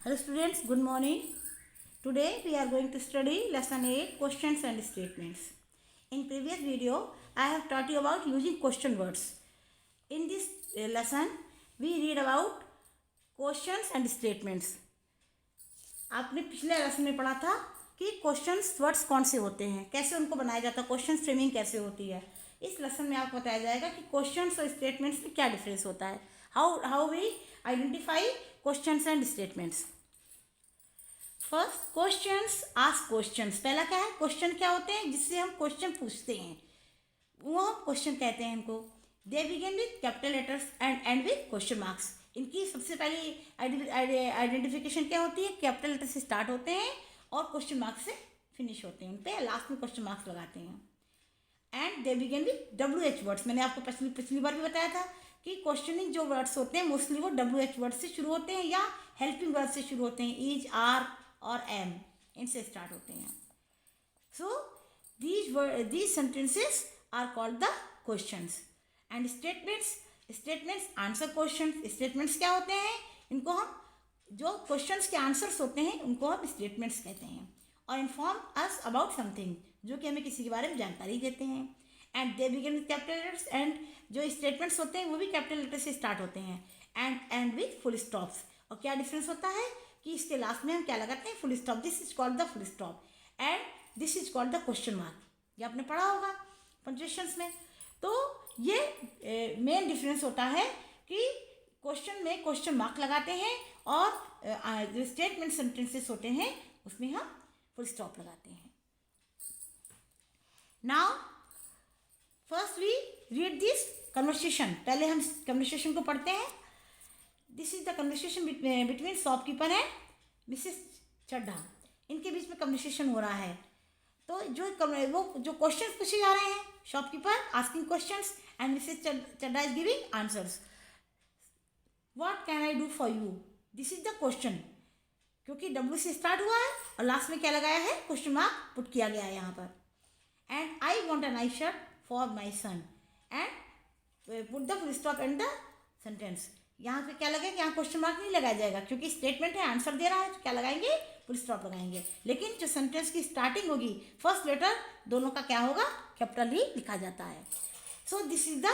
Hello students, good morning. Today we are going to study lesson 8 questions and statements. In previous video I have taught you about using question words. In this lesson we read about questions and statements. आपने पिछले lesson में पढ़ा था कि questions words कौन से होते हैं, कैसे उनको बनाया जाता है, क्वेश्चन फ्रेमिंग कैसे होती है. इस लेसन में आपको बताया जाएगा कि क्वेश्चंस और स्टेटमेंट्स में क्या डिफरेंस होता है, how we identify questions and statements. First, questions ask questions. पहला क्या है, क्वेश्चन क्या होते हैं जिससे हम क्वेश्चन पूछते हैं, वो हम क्वेश्चन कहते हैं इनको. They begin with capital letters and and with question marks. इनकी सबसे पहली आइडेंटिफिकेशन क्या होती है, कैपिटल लेटर से स्टार्ट होते हैं और क्वेश्चन मार्क्स से फिनिश होते हैं, उन पर लास्ट में क्वेश्चन मार्क्स लगाते हैं. And they begin with WH words. मैंने आपको पिछली बार भी बताया था कि क्वेश्चनिंग जो वर्ड्स होते हैं मोस्टली वो WH वर्ड से शुरू होते हैं या हेल्पिंग वर्ड से शुरू होते हैं, इज, आर और एम, इनसे स्टार्ट होते हैं. सो these sentences are called the questions. and statements answer questions. statements क्या होते हैं, इनको हम जो क्वेश्चंस के आंसर्स होते हैं उनको हम स्टेटमेंट्स कहते हैं. और इन्फॉर्म अस अबाउट समथिंग, जो कि हमें किसी के बारे में जानकारी देते हैं. And they begin with capital letters. And जो स्टेटमेंट्स होते हैं वो भी कैपिटल लेटर से स्टार्ट होते हैं. And with full stops. और क्या डिफरेंस होता है कि इसके लास्ट में हम क्या लगाते हैं, full stop. This is called the full stop and this is called the question mark. ये आपने पढ़ा होगा पंक्चुएशंस में. तो ये मेन डिफरेंस होता है कि क्वेश्चन में क्वेश्चन मार्क लगाते हैं और जो स्टेटमेंट सेंटेंसेस होते हैं उसमें हम फुल स्टॉप लगाते हैं. Now first we read this conversation. पहले हम कन्वर्सेशन को पढ़ते हैं. This is the conversation between shopkeeper and Mrs Chadha. इनके बीच में कन्वर्सेशन हो रहा है. तो जो क्वेश्चंस पूछे जा रहे हैं, shopkeeper asking questions and Mrs Chadha is giving answers. What can I do for you, this is the question. क्योंकि W से स्टार्ट हुआ है और लास्ट में क्या लगाया है, क्वेश्चन मार्क पुट किया गया है यहाँ पर. And I want a nice shirt for my son and put the full stop end the sentence. यहाँ पे क्या लगेगा, यहाँ क्वेश्चन मार्क नहीं लगाया जाएगा क्योंकि स्टेटमेंट है, आंसर दे रहा है, तो क्या लगाएंगे, फुल स्टॉप लगाएंगे. लेकिन जो सेंटेंस की स्टार्टिंग होगी, फर्स्ट लेटर दोनों का क्या होगा, कैपिटल ही लिखा जाता है. So this is the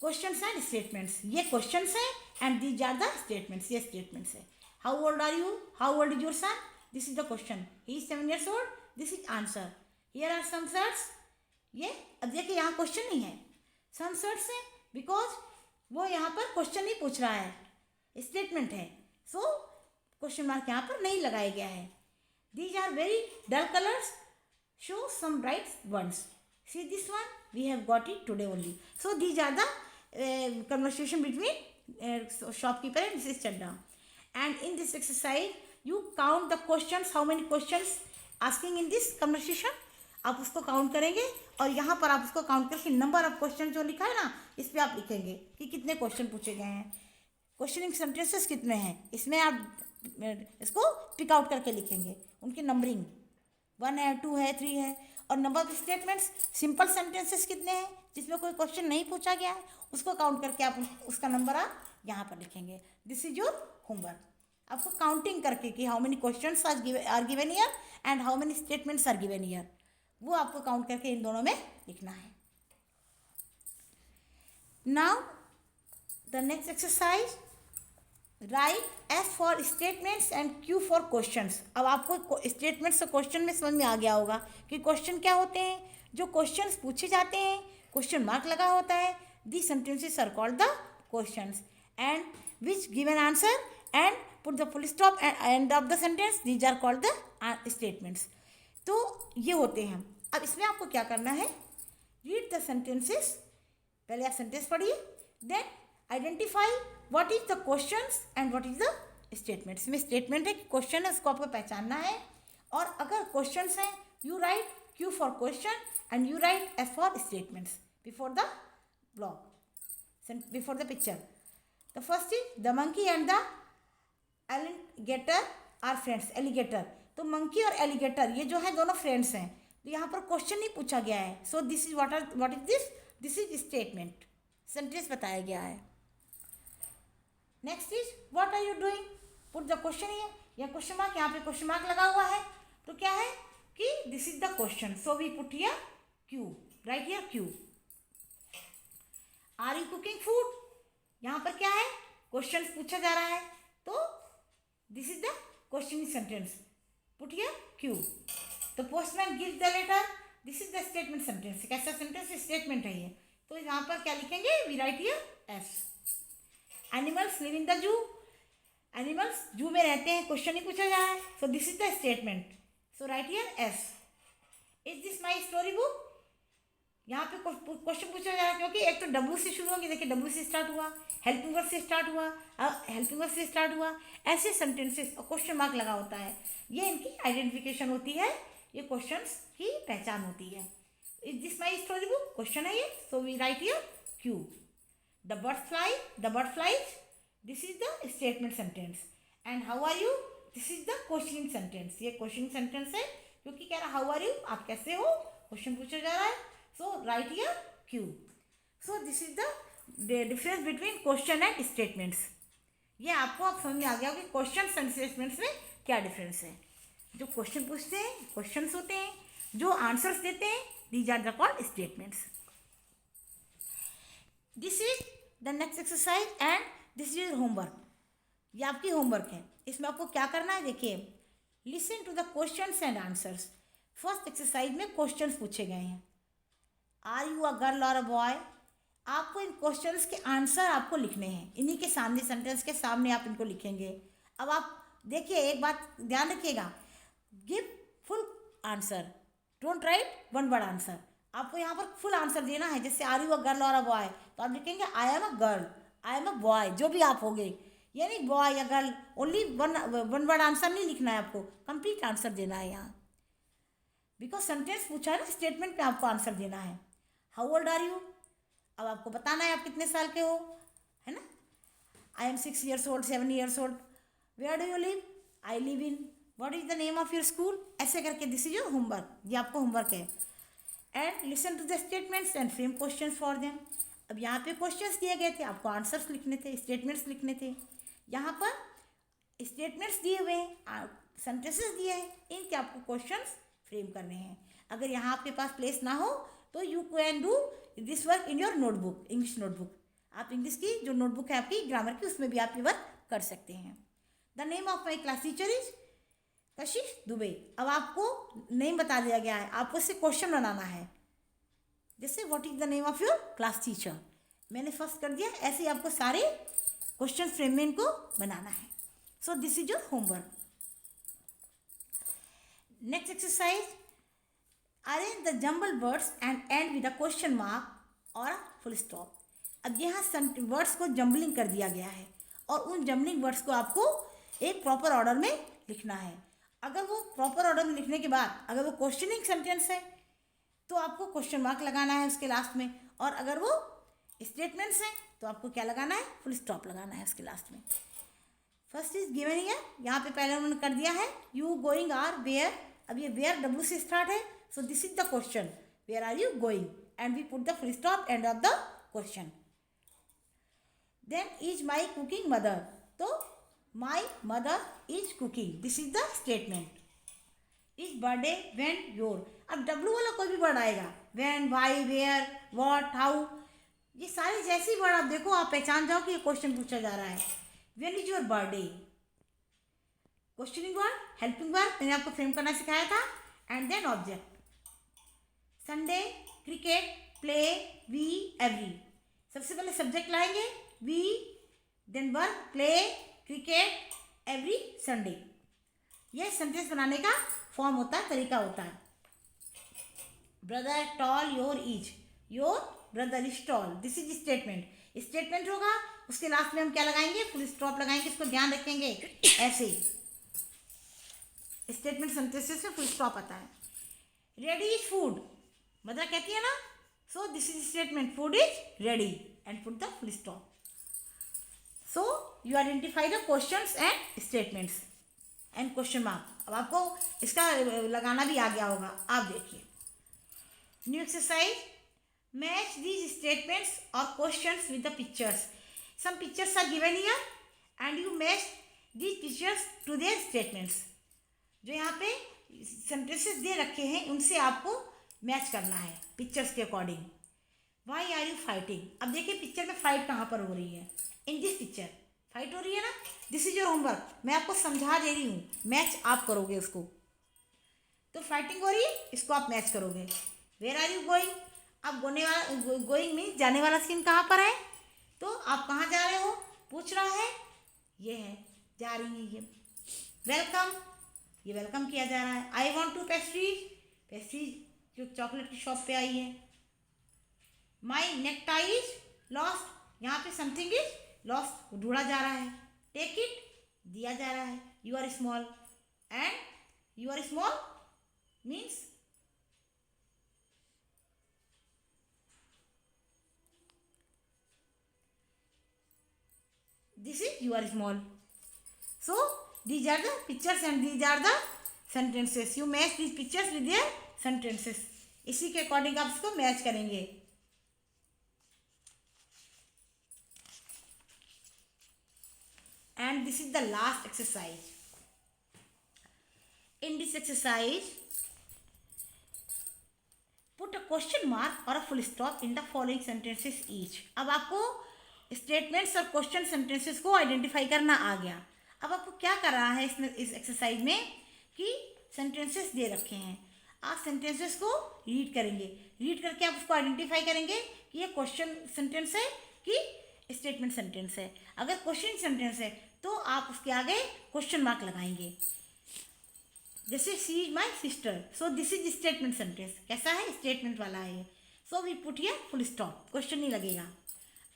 questions and statements. ये क्वेश्चंस हैं and these are the statements. ये स्टेटमेंट्स है. How old are you, how old is your son, this is the question. He is 7 years old, this is answer. Here are some shirts. ये अब देखिए यहाँ question नहीं है, सम shirts है because वो यहाँ पर क्वेश्चन नहीं पूछ रहा है, स्टेटमेंट है. सो क्वेश्चन मार्क यहाँ पर नहीं लगाया गया है. These are very dull colours, show some bright ones. See this one, we have got it today only. So these are the conversation between shopkeeper and Mrs. Chadda. And in this exercise, you count the questions, how many questions asking in this conversation. आप उसको count करेंगे और यहाँ पर आप उसको count करके number of question जो लिखा है ना, इस पर आप लिखेंगे कि कितने क्वेश्चन पूछे गए हैं, क्वेश्चनिंग सेंटेंसेस कितने हैं. इसमें आप इसको पिक आउट करके लिखेंगे, उनकी नंबरिंग 1 है, 2 है, 3 है. और number of statements, simple sentences कितने हैं जिसमें कोई क्वेश्चन नहीं पूछा गया है, उसको काउंट करके आप उसका नंबर आप यहाँ पर लिखेंगे. This is your homework. आपको काउंटिंग करके कि how many questions are given here and how many statements are given here, वो आपको काउंट करके इन दोनों में लिखना है. Now the next exercise, write S for statements and Q for questions. अब आपको स्टेटमेंट्स और क्वेश्चन में समझ में आ गया होगा कि क्वेश्चन क्या होते हैं. जो क्वेश्चंस पूछे जाते हैं, क्वेश्चन मार्क लगा होता है. The sentences are called the questions and which given answer and put the full stop end of the sentence, these are called the statements. तो ये होते हैं. अब इसमें आपको क्या करना है, रीड द सेंटेंसेस. पहले आप सेंटेंस पढ़िए, then identify what is the questions and what is the statements. में स्टेटमेंट है कि क्वेश्चन है, उसको आपको पहचानना है. और अगर क्वेश्चंस हैं, you write Q for question and you write S for statements before the block, before the picture. The first is the monkey and the alligator are friends. Alligator, तो मंकी और एलिगेटर ये जो है दोनों friends हैं. तो यहाँ पर क्वेश्चन नहीं पूछा गया है. So this is what is this is statement, sentence बताया गया है. Next is what are you doing. Put the question here, या क्वेश्चन मार्क, यहाँ पे क्वेश्चन मार्क लगा हुआ है, तो क्या है कि this is the question, so we put here Q, right here Q. Are you cooking food, यहाँ पर क्या है, क्वेश्चन पूछा जा रहा है, तो this is the question sentence, put here Q. The postman give the letter, this is the statement sentence, कैसा सेंटेंस, स्टेटमेंट है ये, तो यहाँ पर क्या लिखेंगे, we write here S. Animals live in the zoo, animals zoo में रहते हैं, क्वेश्चन ही पूछा जा रहा है, so this is the statement, so right here S. Is this my story book, यहाँ पे क्वेश्चन पूछा जा रहा है, क्योंकि एक तो डब्ल्यू से शुरू होगी, देखिए डब्ल्यू से स्टार्ट हुआ, हेल्पिंग वर्ब से स्टार्ट हुआ, हेल्पिंग वर्ब से स्टार्ट हुआ, ऐसे सेंटेंसेस और क्वेश्चन मार्क लगा होता है, ये इनकी आइडेंटिफिकेशन होती है, ये क्वेश्चंस की पहचान होती है। Is this my story book, question है ये, so we write here Q. The bird flies, this is the statement sentence, and how are you, this is the questioning sentence, ये क्वेश्चनिंग सेंटेंस है, क्योंकि कह रहा हाउ आर यू, आप कैसे हो, क्वेश्चन पूछा जा रहा है, so right here Q. So this is the difference between question and statements. ये आपको आप समझ में आ गया कि क्वेश्चन एंड स्टेटमेंट्स में क्या डिफरेंस है। जो क्वेश्चन पूछते हैं क्वेश्चंस होते हैं, जो आंसर्स देते हैं these are the called statements. This is the next exercise and this is homework, ये आपकी होमवर्क है। इसमें आपको क्या करना है, देखिए, listen to the questions and answers. First exercise में क्वेश्चंस पूछे गए हैं, आर यू अ गर्ल और अ बॉय, आपको इन क्वेश्चंस के आंसर आपको लिखने हैं, इन्हीं के सामने सेंटेंस के सामने आप इनको लिखेंगे। अब आप देखिए, एक बात ध्यान रखिएगा, give full answer, don't write one word answer, आपको यहाँ पर फुल आंसर देना है। जैसे आर यू अ गर्ल और अ बॉय, तो आप लिखेंगे I am a girl, I am a boy, जो भी आप होगे, यानी बॉय या girl, only one word answer नहीं लिखना है, आपको कंप्लीट आंसर देना है यहाँ, बिकॉज सेंटेंस पूछा है ना, स्टेटमेंट पे आपको आंसर देना है। हाउ ओल्ड आर यू, अब आपको बताना है आप कितने साल के हो, है ना। I am 6 years old, 7 years old, where do you live, I live in, what is the name of your school, ऐसे करके दिस इज योर होमवर्क, ये आपको होमवर्क है। And listen to the statements and frame questions for them. अब यहाँ पे questions दिए गए थे, आपको आंसर्स लिखने थे, स्टेटमेंट्स लिखने थे। यहाँ पर स्टेटमेंट्स दिए हुए हैं, सेंटेंसेस दिए हैं, इनके आपको क्वेश्चंस फ्रेम करने हैं। अगर यहाँ आपके पास प्लेस ना हो तो you can do this work in your notebook, English notebook, आप इंग्लिश की जो नोटबुक है आपकी ग्रामर की, उसमें भी आप ये वर्क कर सकते हैं। The name of my class teacher is कशिश दुबे। अब आपको नेम बता दिया गया है, आपको इससे क्वेश्चन बनाना है, जैसे what is the name of your class teacher, मैंने फर्स्ट कर दिया, ऐसे ही आपको सारे क्वेश्चन फ्रेम में इनको बनाना है। So this is your homework. Next exercise, arrange the jumble words and and with a question mark और फुल स्टॉप। अब यहाँ वर्ड्स को जम्बलिंग कर दिया गया है, और उन जम्बलिंग वर्ड्स को आपको एक प्रॉपर ऑर्डर में लिखना है। अगर वो प्रॉपर ऑर्डर में लिखने के बाद अगर वो क्वेश्चनिंग सेंटेंस है तो आपको क्वेश्चन मार्क लगाना है उसके लास्ट में, और अगर वो स्टेटमेंट्स हैं तो आपको क्या लगाना है, फुल स्टॉप लगाना है उसके लास्ट में। फर्स्ट इज गिवन हियर, यहाँ पे पहले उन्होंने कर दिया है, यू गोइंग आर वेयर, अब ये वेयर डब्ल्यू से स्टार्ट है, so this is the question, where are you going, and we put the full stop end of the question. Then is my cooking mother, तो my mother is cooking, this is the statement. Is birthday when your, अब W वाला कोई भी word आएगा, when, why, where, what, how, ये सारे जैसे ही word आप देखो आप पहचान जाओ कि ये क्वेश्चन पूछा जा रहा है। When is your birthday, questioning word, helping word, मैंने आपको फ्रेम करना सिखाया था, and then object. Sunday, cricket, play, we, every, सबसे पहले सब्जेक्ट लाएंगे, we, then verb, play, cricket, every, Sunday. ये सेंटेंस बनाने का फॉर्म होता है, तरीका होता है। Brother tall, your is, your brother is tall, this is statement, statement होगा, उसके लास्ट में हम क्या लगाएंगे, फुल स्टॉप लगाएंगे, इसको ध्यान रखेंगे, ऐसे स्टेटमेंट सेंटेंसेस में फुल स्टॉप आता है। रेडी इज फूड, मदर कहती है ना, सो this is statement, food is ready, and put the full stop. So you identify the questions and statements and question mark. अब आपको इसका लगाना भी आ गया होगा, आप देखिए। New exercise, match these statements और questions with the pictures. Some pictures are given here and you match these pictures to their statements. जो यहाँ पे सेंटेंसेस दे रखे हैं उनसे आपको मैच करना है पिक्चर्स के according. Why are you fighting. अब देखिए पिक्चर में फाइट कहाँ पर हो रही है. इन दिस पिक्चर फाइट हो रही है ना. This is your homework. मैं आपको समझा दे रही हूँ, मैच आप करोगे उसको. तो फाइटिंग हो रही है, इसको आप मैच करोगे. Where are you going. अब गोइंग मीन्स जाने वाला सीन कहाँ पर है. तो आप कहाँ जा रहे हो पूछ रहा है. ये है जा रही है. ये वेलकम, ये वेलकम किया जा रहा है. I want to pastries. Pastries जो चॉकलेट की शॉप पे आई है. My necktie is lost. यहाँ पे समथिंग इज लॉस्ट, ढूंढा जा रहा है. टेक इट, दिया जा रहा है. You are small. And you are small means this is you are small. So these are the pictures and these are the sentences. You match these pictures with their sentences. इसी के according आप इसको match करेंगे. And this is the last exercise. In this exercise, put a question mark or a full stop in the following sentences each. अब आपको statements और question sentences को identify करना आ गया. अब आपको क्या कर रहा है इसमें इस एक्सरसाइज में कि सेंटेंसेस दे रखे हैं. आप सेंटेंसेस को रीड करेंगे. रीड करके आप उसको आइडेंटिफाई करेंगे कि ये क्वेश्चन सेंटेंस है कि स्टेटमेंट सेंटेंस है. अगर क्वेश्चन सेंटेंस है तो आप उसके आगे क्वेश्चन मार्क लगाएंगे. जैसे she is my sister. So this is statement sentence. कैसा है, स्टेटमेंट वाला है ये. So we put here full stop. Question नहीं लगेगा.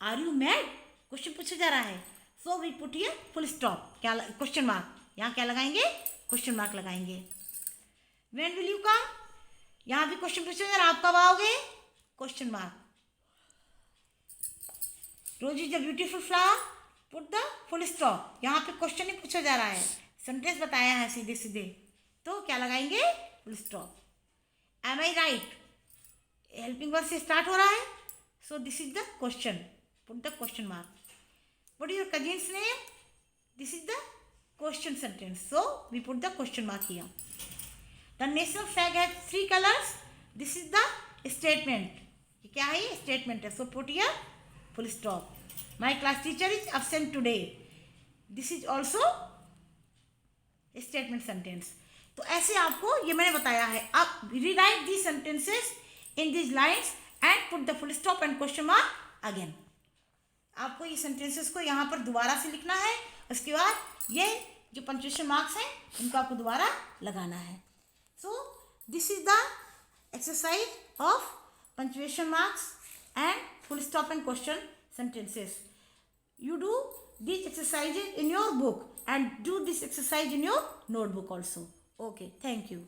आर यू मैड, क्वेश्चन पूछा जा रहा है. So we put here full stop. क्या क्वेश्चन मार्क. यहाँ क्या लगाएंगे, क्वेश्चन मार्क लगाएंगे. When will you come. यहाँ भी क्वेश्चन पूछा जा रहा है, आप कब आओगे, question mark. Rose is a beautiful flower. Put the full stop. यहाँ पे क्वेश्चन नहीं पूछा जा रहा है, सेंटेंस बताया है सीधे सीधे, तो क्या लगाएंगे, फुल स्टॉप. एम आई राइट, हेल्पिंग वर्ब से स्टार्ट हो रहा है. So this is the question. Put the question mark. What is your cousin's name? This is the question sentence. So we put the question mark here. The national flag has 3 colors. This is the statement. ये क्या है, ये statement है. So put here full stop. My class teacher is absent today. This is also a statement sentence. तो ऐसे आपको ये मैंने बताया है. आप rewrite these sentences in these lines and put the full stop and question mark again. आपको ये सेंटेंसेस को यहाँ पर दोबारा से लिखना है. उसके बाद ये जो पंक्चुएशन मार्क्स हैं उनको आपको दोबारा लगाना है. So this is the exercise of punctuation marks and full stop and question sentences. You do these exercises in your book and do this exercise in your notebook also. Okay, thank you.